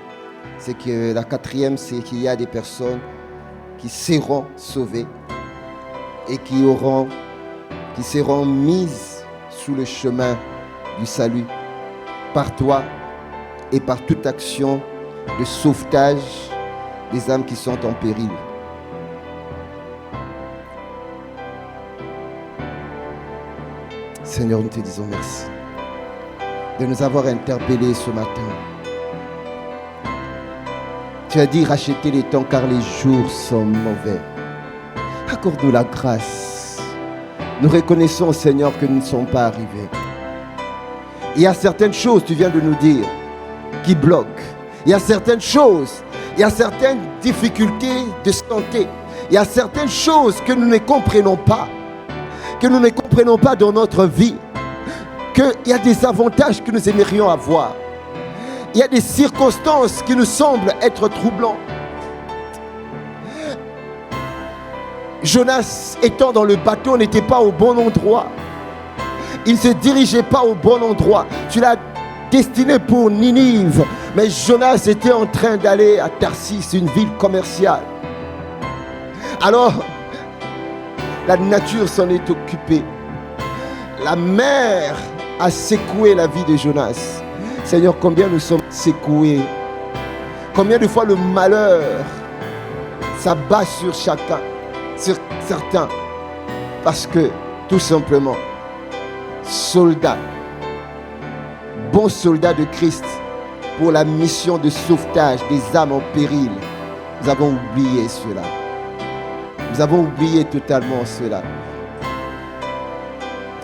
C'est que la quatrième, c'est qu'il y a des personnes qui seront sauvées et qui seront mises sous le chemin du salut par toi et par toute action de sauvetage des âmes qui sont en péril. Seigneur, nous te disons merci de nous avoir interpellés ce matin. Tu as dit racheter les temps car les jours sont mauvais. Accorde-nous la grâce Nous reconnaissons, Seigneur, que nous ne sommes pas arrivés. Il y a certaines choses, tu viens de nous dire, qui bloquent. Il y a certaines choses, il y a certaines difficultés de santé. Il y a certaines choses que nous ne comprenons pas. Que nous ne comprenons pas dans notre vie. Qu'il y a des avantages que nous aimerions avoir. Il y a des circonstances qui nous semblent être troublantes. Jonas, étant dans le bateau, n'était pas au bon endroit. Il ne se dirigeait pas au bon endroit. Tu l'as destiné pour Ninive. Mais Jonas était en train d'aller à Tarsis, une ville commerciale. Alors, la nature s'en est occupée. La mer a secoué la vie de Jonas. Seigneur, combien nous sommes secoués. Combien de fois le malheur s'abat sur chacun, sur certains. Parce que, tout simplement, soldats, bons soldats de Christ, pour la mission de sauvetage des âmes en péril, nous avons oublié cela. Nous avons oublié totalement cela.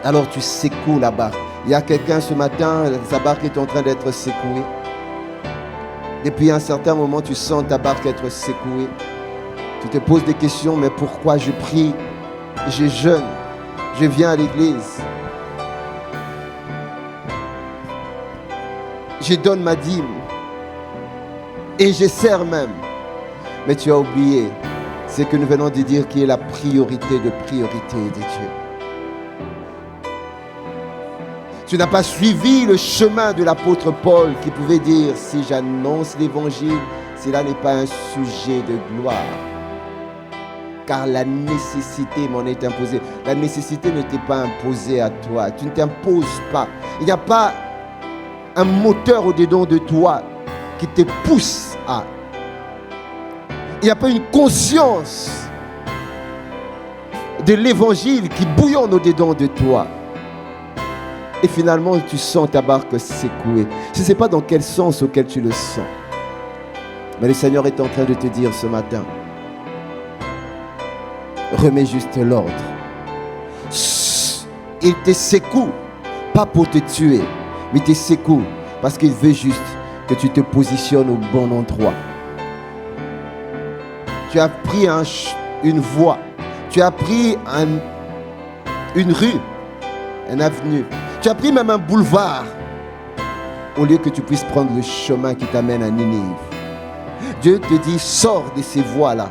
Alors tu secoues la barque. Il y a quelqu'un ce matin, sa barque est en train d'être secouée. Depuis un certain moment, tu sens ta barque être secouée. Tu te poses des questions, mais pourquoi je prie, je jeûne, je viens à l'église, je donne ma dîme et je sers même. Mais tu as oublié ce que nous venons de dire qui est la priorité de priorité de Dieu. Tu n'as pas suivi le chemin de l'apôtre Paul qui pouvait dire si j'annonce l'évangile, cela n'est pas un sujet de gloire. Car la nécessité m'en est imposée. La nécessité ne t'est pas imposée à toi. Tu ne t'imposes pas. Il n'y a pas un moteur au-dedans de toi qui te pousse à. Il n'y a pas une conscience de l'évangile qui bouillonne au-dedans de toi. Et finalement, tu sens ta barque secouée. Je ne sais pas dans quel sens auquel tu le sens. Mais le Seigneur est en train de te dire ce matin, remets juste l'ordre. Il te secoue, pas pour te tuer, mais il te secoue parce qu'il veut juste que tu te positionnes au bon endroit. Tu as pris une voie, tu as pris une rue, une avenue, tu as pris même un boulevard au lieu que tu puisses prendre le chemin qui t'amène à Ninive. Dieu te dit, sors de ces voies-là.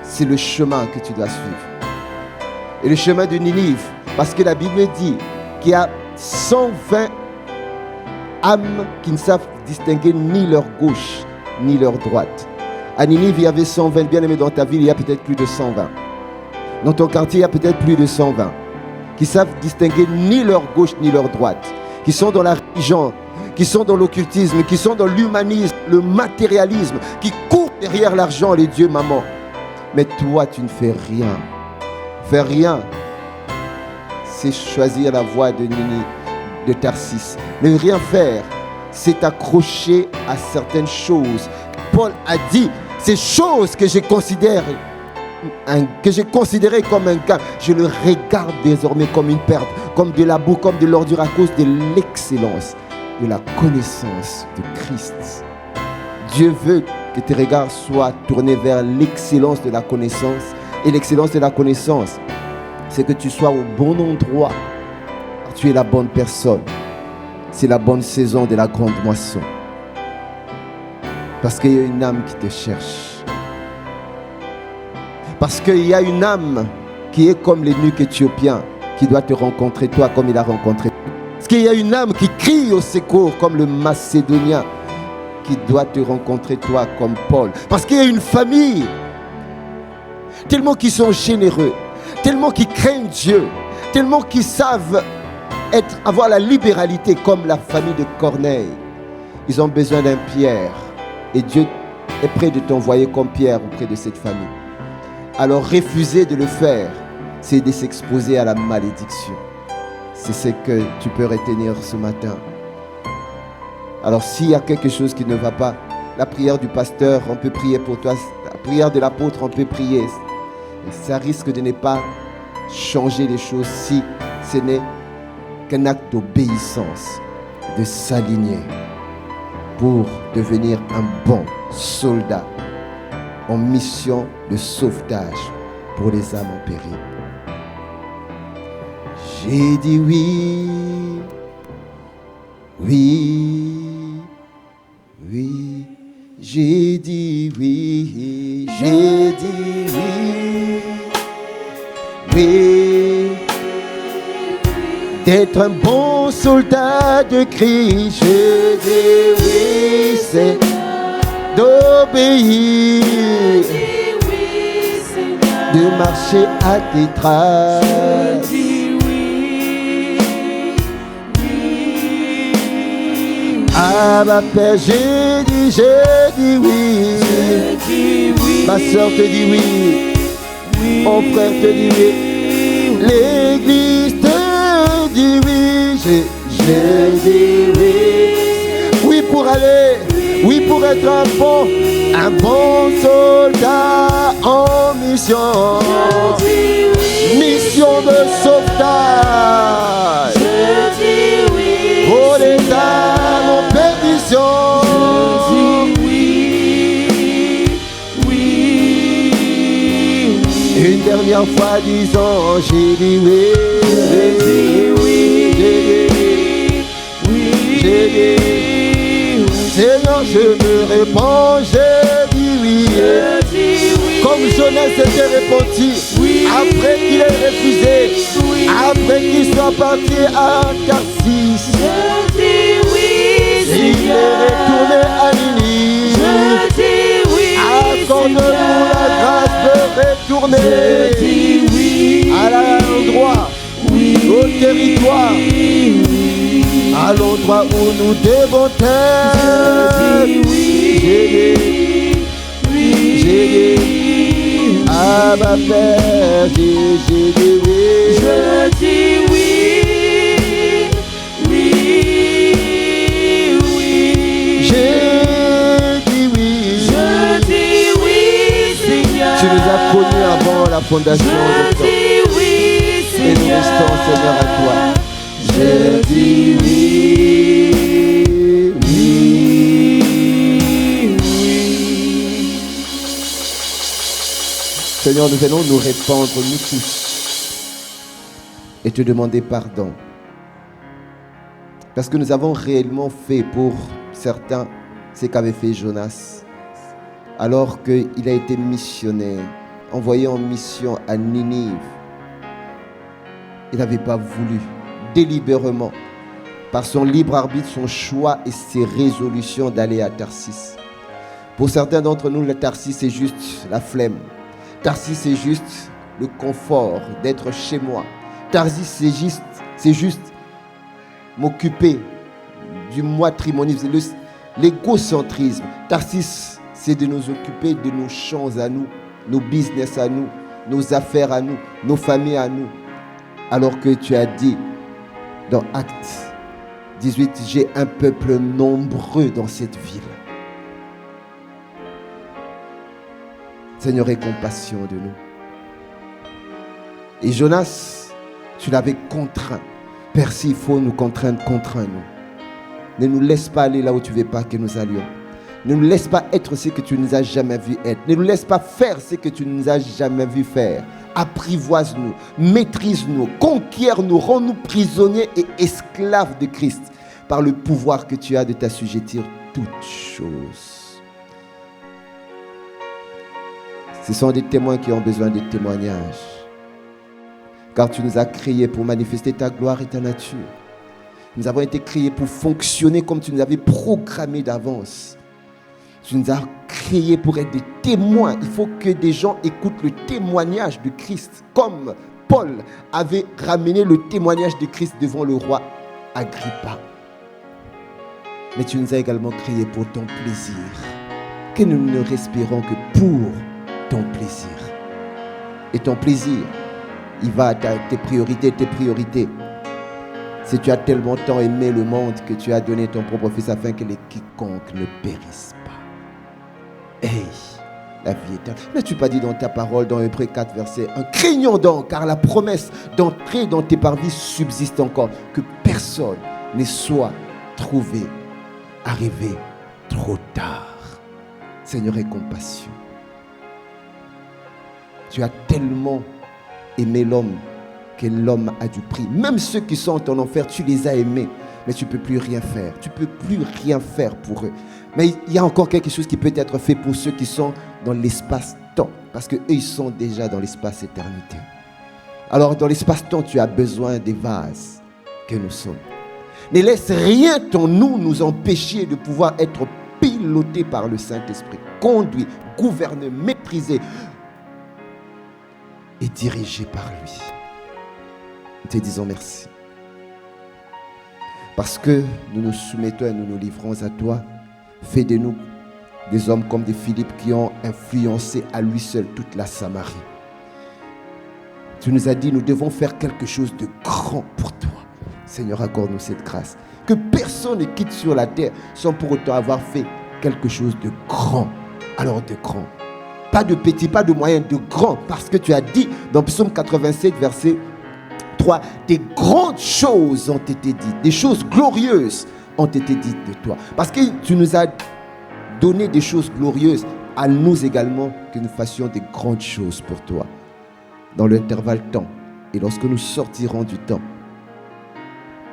C'est le chemin que tu dois suivre. Et le chemin de Ninive, parce que la Bible dit qu'il y a 120 âmes qui ne savent distinguer ni leur gauche ni leur droite. À Ninive, il y avait 120. Bien aimé, dans ta ville, il y a peut-être plus de 120. Dans ton quartier, il y a peut-être plus de 120 qui savent distinguer ni leur gauche ni leur droite, qui sont dans la religion, qui sont dans l'occultisme, qui sont dans l'humanisme, le matérialisme, qui courent derrière l'argent, les dieux maman. Mais toi, tu ne fais rien. Faire rien, c'est choisir la voie de Ninive, de Tarsis. Ne rien faire, c'est t'accrocher à certaines choses. Paul a dit, ces choses que j'ai considérées comme un gain, je le regarde désormais comme une perte, comme de la boue, comme de l'ordure à cause de l'excellence, de la connaissance de Christ. Dieu veut que tes regards soient tournés vers l'excellence de la connaissance. Et l'excellence de la connaissance, c'est que tu sois au bon endroit. Tu es la bonne personne. C'est la bonne saison de la grande moisson. Parce qu'il y a une âme qui te cherche. Parce qu'il y a une âme qui est comme l'eunuque éthiopien, qui doit te rencontrer toi comme il a rencontré. Parce qu'il y a une âme qui crie au secours comme le Macédonien, qui doit te rencontrer toi comme Paul. Parce qu'il y a une famille, tellement qu'ils sont généreux, tellement qu'ils craignent Dieu, tellement qu'ils savent avoir la libéralité comme la famille de Corneille. Ils ont besoin d'un Pierre. Et Dieu est prêt de t'envoyer comme Pierre auprès de cette famille. Alors refuser de le faire, c'est de s'exposer à la malédiction. C'est ce que tu peux retenir ce matin. Alors s'il y a quelque chose qui ne va pas, la prière du pasteur, on peut prier pour toi. La prière de l'apôtre, on peut prier. Et ça risque de ne pas changer les choses si ce n'est qu'un acte d'obéissance, de s'aligner pour devenir un bon soldat en mission de sauvetage pour les âmes en péril. J'ai dit oui, oui, oui, j'ai dit oui, j'ai dit oui, oui, d'être un bon soldat de Christ, je dis oui, c'est d'obéir, de marcher à tes traces. Ah ma Père, j'ai dit oui. Ma soeur te dit oui. Mon frère te dit oui. L'église te dit oui. J'ai dit oui. Oui pour aller. Oui pour être un bon soldat en mission. Mission de sauvetage. Pour les âmes en perdition. Une dernière fois disons j'ai dit oui. J'ai dit Seigneur, je me réponds, j'ai dit oui. Comme Jonas s'était repenti, après qu'il ait refusé, après qu'il soit parti à Tarsis, il est retourné à Ninive. Accorde-nous la grâce de retourner à l'endroit, au territoire, à l'endroit où nous devons être. J'ai dit, ah ma Père, j'ai dit oui. Je dis oui, oui, oui. J'ai dit oui. Je dis oui, Seigneur. Tu nous as connus avant la fondation de temps. Et nous restons, Seigneur, à toi. Je dis oui, oui, oui. Seigneur, nous venons nous répandre, nous tous, et te demander pardon. Parce que nous avons réellement fait pour certains ce qu'avait fait Jonas. Alors qu'il a été missionnaire, envoyé en mission à Ninive. Il n'avait pas voulu. Délibérément, par son libre arbitre, son choix et ses résolutions d'aller à Tarsis. Pour certains d'entre nous, le Tarsis, c'est juste la flemme. Tarsis, c'est juste le confort d'être chez moi. Tarsis, c'est juste m'occuper du matrimonisme, l'égocentrisme. Tarsis, c'est de nous occuper de nos champs à nous, nos business à nous, nos affaires à nous, nos familles à nous. Alors que tu as dit, dans Actes 18, j'ai un peuple nombreux dans cette ville. Seigneur, aie compassion de nous. Et Jonas, tu l'avais contraint. Père, s'il faut nous contraindre, contrains-nous. Ne nous laisse pas aller là où tu ne veux pas que nous allions. Ne nous laisse pas être ce que tu ne nous as jamais vu être. Ne nous laisse pas faire ce que tu ne nous as jamais vu faire. Apprivoise-nous, maîtrise-nous, conquiert-nous, rends-nous prisonniers et esclaves de Christ par le pouvoir que tu as de t'assujettir toutes choses. Ce sont des témoins qui ont besoin de témoignages. Car tu nous as créés pour manifester ta gloire et ta nature. Nous avons été créés pour fonctionner comme tu nous avais programmé d'avance. Tu nous as créés pour être des témoins. Il faut que des gens écoutent le témoignage de Christ. Comme Paul avait ramené le témoignage de Christ devant le roi Agrippa. Mais tu nous as également créés pour ton plaisir. Que nous ne respirons que pour ton plaisir. Et ton plaisir, il va à tes priorités. Si tu as tellement tant aimé le monde que tu as donné ton propre fils afin que les quiconque ne périssent pas. Hey, la vie éternelle. N'as-tu pas dit dans ta parole, dans Hébreux 4, verset 1, craignons donc, car la promesse d'entrer dans tes parvis subsiste encore, que personne ne soit trouvé, arrivé trop tard. Seigneur, aie compassion. Tu as tellement aimé l'homme que l'homme a du prix. Même ceux qui sont en enfer, tu les as aimés, mais tu ne peux plus rien faire. Tu ne peux plus rien faire pour eux. Mais il y a encore quelque chose qui peut être fait pour ceux qui sont dans l'espace-temps, parce qu'eux, ils sont déjà dans l'espace-éternité. Alors, dans l'espace-temps, tu as besoin des vases que nous sommes. Ne laisse rien en nous empêcher de pouvoir être piloté par le Saint-Esprit, conduit, gouverné, maîtrisé et dirigé par lui. Nous te disons merci. Parce que nous nous soumettons et nous nous livrons à toi, fais de nous des hommes comme des Philippe qui ont influencé à lui seul toute la Samarie. Tu nous as dit, nous devons faire quelque chose de grand pour toi. Seigneur, accorde-nous cette grâce. Que personne ne quitte sur la terre sans pour autant avoir fait quelque chose de grand. Alors de grand. Pas de petit, pas de moyen, de grand. Parce que tu as dit dans Psaume 87, verset 3, des grandes choses ont été dites. Des choses glorieuses ont été dites de toi. Parce que tu nous as donné des choses glorieuses. À nous également que nous fassions des grandes choses pour toi. Dans l'intervalle temps. Et lorsque nous sortirons du temps,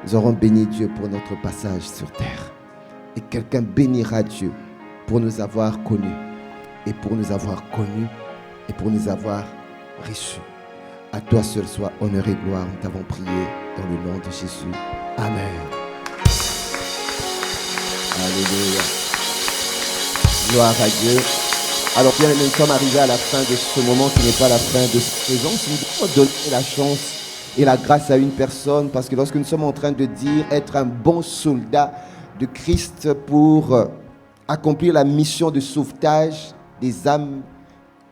nous aurons béni Dieu pour notre passage sur terre. Et quelqu'un bénira Dieu pour nous avoir connus. Et pour nous avoir connus. Et pour nous avoir reçus. À toi seul soit honneur et gloire. Nous t'avons prié dans le nom de Jésus. Amen. Alléluia. Gloire à Dieu. Alors bien, nous sommes arrivés à la fin de ce moment qui n'est pas la fin de cette saison. Si nous devons donner la chance et la grâce à une personne, parce que lorsque nous sommes en train de dire être un bon soldat de Christ pour accomplir la mission de sauvetage des âmes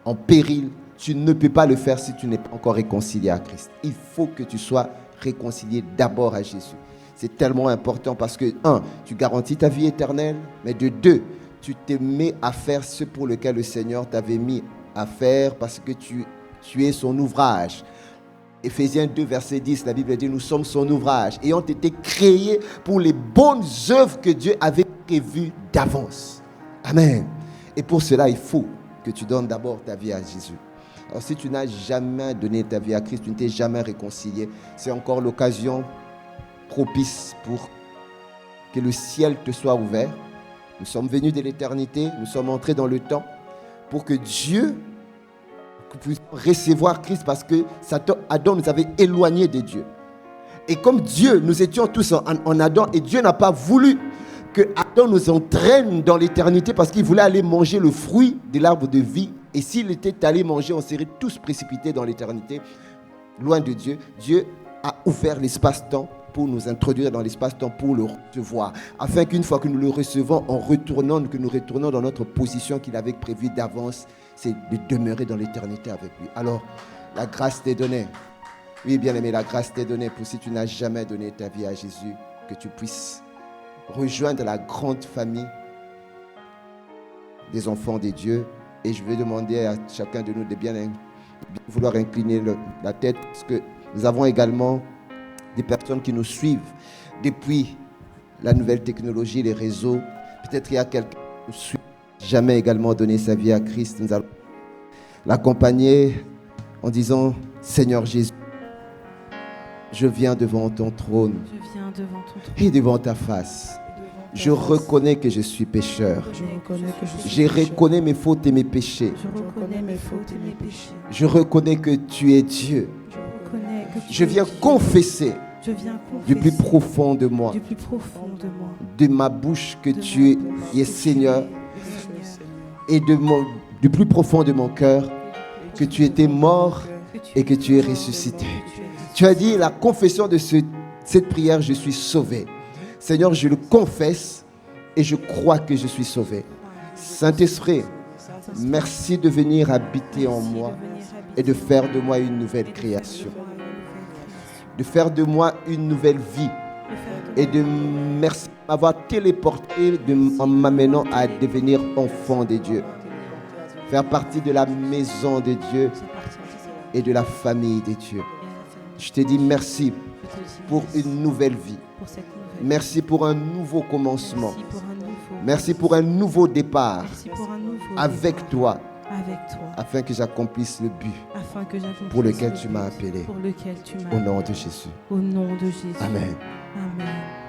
en péril, tu ne peux pas le faire si tu n'es pas encore réconcilié à Christ. Il faut que tu sois réconcilié d'abord à Jésus. C'est tellement important parce que, un, tu garantis ta vie éternelle, mais de deux, tu te mets à faire ce pour lequel le Seigneur t'avait mis à faire parce que tu es son ouvrage. Éphésiens 2, verset 10, la Bible dit, nous sommes son ouvrage et ont été créés pour les bonnes œuvres que Dieu avait prévues d'avance. Amen. Et pour cela, il faut que tu donnes d'abord ta vie à Jésus. Alors si tu n'as jamais donné ta vie à Christ, tu ne t'es jamais réconcilié, c'est encore l'occasion propice pour que le ciel te soit ouvert. Nous sommes venus de l'éternité, nous sommes entrés dans le temps pour que Dieu puisse recevoir Christ parce que Adam nous avait éloignés de Dieu. Et comme Dieu, nous étions tous en Adam et Dieu n'a pas voulu que Adam nous entraîne dans l'éternité parce qu'il voulait aller manger le fruit de l'arbre de vie. Et s'il était allé manger, on serait tous précipités dans l'éternité, loin de Dieu. Dieu a ouvert l'espace-temps pour nous introduire dans l'espace-temps, pour le recevoir, afin qu'une fois que nous le recevons, en retournant, que nous retournons dans notre position qu'il avait prévue d'avance, c'est de demeurer dans l'éternité avec lui. Alors, la grâce t'est donnée. Oui, bien-aimé, la grâce t'est donnée pour si tu n'as jamais donné ta vie à Jésus, que tu puisses rejoindre la grande famille des enfants de Dieu. Et je vais demander à chacun de nous de bien vouloir incliner la tête, parce que nous avons également des personnes qui nous suivent depuis la nouvelle technologie, les réseaux. Peut-être qu'il y a quelqu'un qui nous suit, jamais également donné sa vie à Christ. Nous allons l'accompagner en disant, Seigneur Jésus, je viens devant ton trône et devant ta face. Je reconnais que je suis pécheur. Je reconnais mes fautes et mes péchés. Je reconnais que tu es Dieu. Je viens confesser du plus profond de moi, de ma bouche que tu es Seigneur, et du plus profond de mon cœur que tu étais mort et que tu es ressuscité. Tu as dit la confession de cette prière, je suis sauvé. Seigneur, je le confesse et je crois que je suis sauvé. Saint-Esprit, merci de venir habiter en moi et de faire de moi une nouvelle création. De faire de moi une nouvelle vie. Et de merci de m'avoir téléporté en m'amenant à devenir enfant de Dieu. faire partie de la maison de Dieu faire partie de cela. et de la famille de Dieu. Et à la famille. Je te dis merci Je te dis pour merci une nouvelle vie. pour cette nouvelle. Merci pour un nouveau commencement. Merci pour un nouveau. Merci pour un nouveau départ Merci pour un nouveau. avec départ. toi, Avec toi. afin que j'accomplisse le but Afin que j'accomplisse pour lequel le tu but m'as appelé. Pour lequel tu m'as Au nom de Jésus. Au nom de Jésus. Amen. Amen.